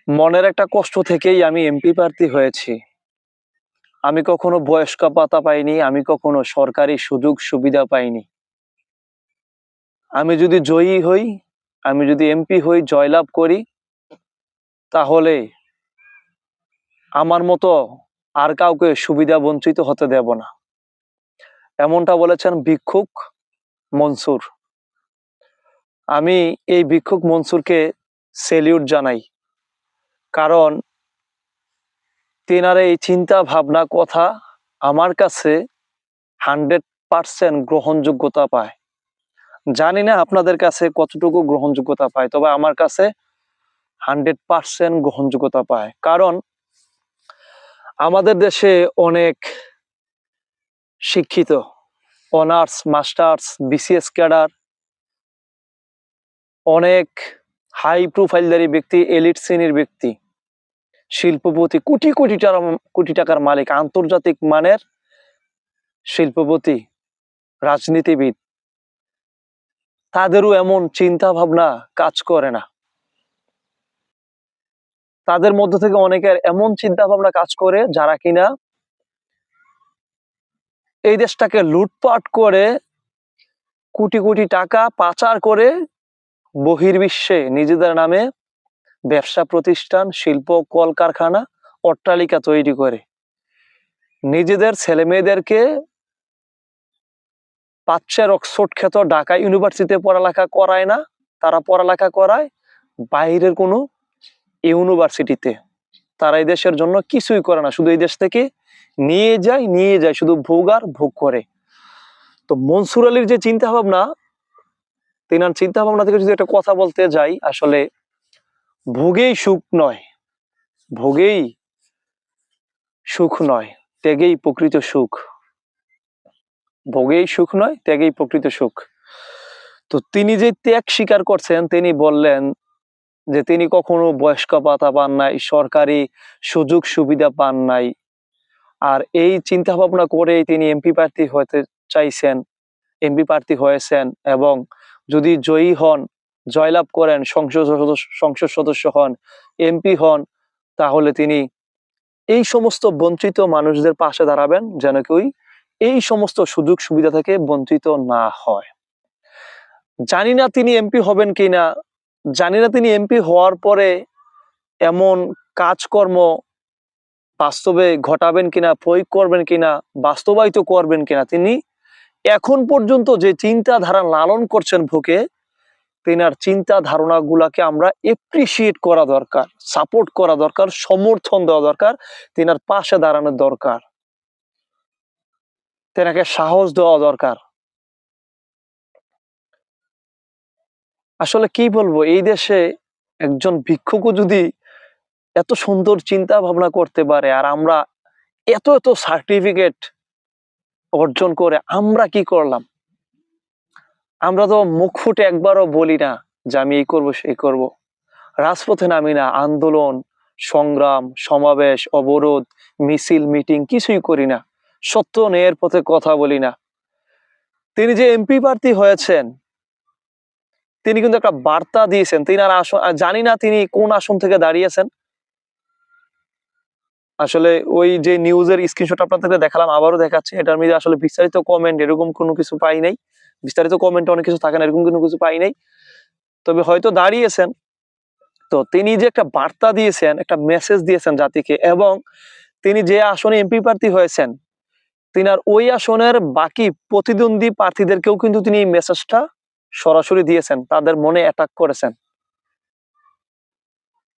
মনের একটা কষ্ট থেকেই আমি এমপি প্রার্থী হয়েছি। আমি কখনো বয়স্ক ভাতা পাইনি, আমি কখনো সরকারি সুযোগ সুবিধা পাইনি। আমি যদি জয়ী হই, আমি যদি এমপি হই, জয়লাভ করি, তাহলে আমার মতো আর কাউকে সুবিধা বঞ্চিত হতে দেব না। এমনটা বলেছেন ভিক্ষুক মনসুর। আমি এই ভিক্ষুক মনসুরকে সেলিউট জানাই, কারণ তেনার এই চিন্তা ভাবনা কথা আমার কাছে 100% গ্রহণযোগ্যতা পায়। জানি না আপনাদের কাছে কতটুকু গ্রহণযোগ্যতা পায়, তবে আমার কাছে 100% গ্রহণযোগ্যতা পায়। কারণ আমাদের দেশে অনেক শিক্ষিত, অনার্স, মাস্টার্স, বিসিএস ক্যাডার, অনেক হাই প্রোফাইলধারী ব্যক্তি, এলিট শ্রেণীর ব্যক্তি, শিল্পপতি, কোটি টাকার মালিক, আন্তর্জাতিক মানের শিল্পপতি, রাজনীতিবিদ, তাদেরও এমন চিন্তা ভাবনা কাজ করে না। তাদের মধ্য থেকে অনেকের এমন চিন্তা ভাবনা কাজ করে যারা কিনা এই দেশটাকে লুটপাট করে কোটি টাকা পাচার করে বহির্বিশ্বে নিজেদের নামে ব্যবসা প্রতিষ্ঠান, শিল্প কলকারখানা, অট্টালিকা তৈরি করে নিজেদের ছেলে মেয়েদেরকে পাচ্ছের অক্সফোর্ড খ্যাত ঢাকা ইউনিভার্সিটিতে পড়ালেখা করায় না, তারা পড়ালেখা করায় বাইরের কোনো ইউনিভার্সিটিতে। তারা এই দেশের জন্য কিছুই করে না, শুধু এই দেশ থেকে নিয়ে যায়, শুধু ভোগ আর ভোগ করে। তো মনসুর আলীর যে চিন্তা ভাবনা, তেনার চিন্তা ভাবনা থেকে যদি একটা কথা বলতে যাই, আসলে ভোগেই সুখ নয়, ভোগেই সুখ নয়, ত্যাগেই প্রকৃত সুখ। ভোগেই সুখ নয়, ত্যাগেই প্রকৃত সুখ। তো তিনি যে ত্যাগ স্বীকার করছেন, তিনি বললেন যে তিনি কখনো বয়স্ক ভাতা পান নাই, সরকারি সুযোগ সুবিধা পান নাই, আর এই চিন্তা ভাবনা করেই তিনি এমপি প্রার্থী হতে চাইছেন, এমপি প্রার্থী হয়েছেন, এবং যদি জয়ী হন, জয়লাভ করেন, সংসদ সদস্য হন, এমপি হন, তাহলে তিনি এই সমস্ত বঞ্চিত মানুষদের পাশে দাঁড়াবেন, যেন কেউ এই সমস্ত সুযোগ সুবিধা থেকে বঞ্চিত না হয়। জানি না তিনি এমপি হবেন কিনা, জানি না তিনি এমপি হওয়ার পরে এমন কাজকর্ম বাস্তবে ঘটাবেন কিনা, প্রয়োগ করবেন কিনা, বাস্তবায়িত করবেন কিনা। তিনি এখন পর্যন্ত যে চিন্তাধারা লালন করছেন ভোকে, তেনার চিন্তা ধারণা গুলাকে আমরা এপ্রিসিয়েট করা দরকার, সাপোর্ট করা দরকার, সমর্থন দেওয়া দরকার, তেনার পাশে দাঁড়ানোর দরকার, তেনাকে সাহস দেওয়া দরকার। আসলে কি বলবো, এই দেশে একজন ভিক্ষুকও যদি এত সুন্দর চিন্তা ভাবনা করতে পারে, আর আমরা এত সার্টিফিকেট অর্জন করে আমরা কি করলাম? আমরা তো মুখ ফুটে একবারও বলি না যে আমি এই করবো সেই করবো, রাজপথে নামি না, আন্দোলন, সংগ্রাম, সমাবেশ, অবরোধ, মিছিল, মিটিং কিছুই করি না, সত্য ন্যায়ের পথে কথা বলি না। তিনি যে এমপি প্রার্থী হয়েছেন, তিনি কিন্তু একটা বার্তা দিয়েছেন। তিনি আর আসন, জানি না তিনি কোন আসন থেকে দাঁড়িয়েছেন, আসলে ওই যে নিউজের স্ক্রিনশট আপনাদেরকে দেখালাম, আবারও দেখাচ্ছি, এটার মধ্যে আসলে বিস্তারিত কমেন্ট এরকম কোনো কিছু পাই নাই, বিস্তারিত কমেন্ট অনেক কিছু থাকে না, এরকম কোনো কিছু পাই নাই, তবে হয়তো দাঁড়িয়েছেন। তো তিনি যে একটা বার্তা দিয়েছেন, একটা মেসেজ দিয়েছেন জাতিকে, এবং তিনি যে আসনে এমপি প্রার্থী হয়েছেন, তিনার ওই আসনের বাকি প্রতিদ্বন্দ্বী প্রার্থীদেরকেও কিন্তু তিনি এই মেসেজটা সরাসরি দিয়েছেন, তাদের মনে অ্যাটাক করেছেন।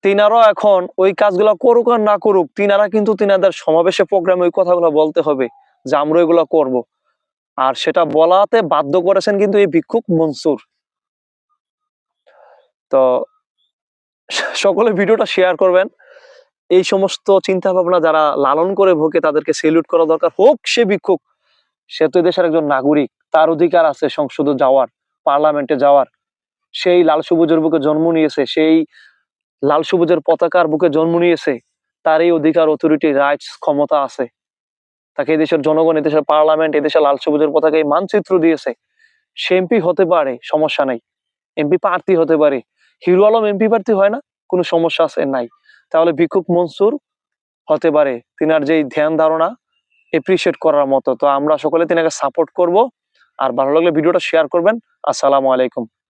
তিনারাও এখন ওই কাজগুলো করুক আর না করুক, তিনারা কিন্তু তিনাদের সমাবেশে প্রোগ্রামে ওই কথাগুলো বলতে হবে যে আমরা এগুলো করব, আর সেটা বলাতে বাধ্য করেছেন কিন্তু এই ভিক্ষুক মনসুর। তো সকলে ভিডিওটা শেয়ার করবেন। এই সমস্ত চিন্তা ভাবনা যারা লালন করে ভোগে, তাদেরকে সেলিউট করা দরকার। হোক সে ভিক্ষুক, সে তো দেশের একজন নাগরিক, তার অধিকার আছে সংসদে যাওয়ার, পার্লামেন্টে যাওয়ার। সেই লাল সবুজের বুকে জন্ম নিয়েছে, সেই লাল সবুজের পতাকার বুকে জন্ম নিয়েছে, তার এই অধিকার, অথরিটি, রাইটস, ক্ষমতা আছে। তাকে এদেশের জনগণ, এদেশের পার্লামেন্ট, এদেশের লাল সবুজের পতাকায় মানচিত্র দিয়েছে। সে এমপি হতে পারে, সমস্যা নাই, এমপি প্রার্থী হতে পারে। হিরো আলম এমপি প্রার্থী হয় না? কোনো সমস্যা আছে? নাই। তাহলে ভিক্ষুক মনসুর হতে পারে তিনার যেই ধ্যান ধারণা এপ্রিসিয়েট করার মতো। তো আমরা সকলে তিনাকে সাপোর্ট করব। আর ভালো লাগলে ভিডিওটা শেয়ার করবেন। আসসালামু আলাইকুম।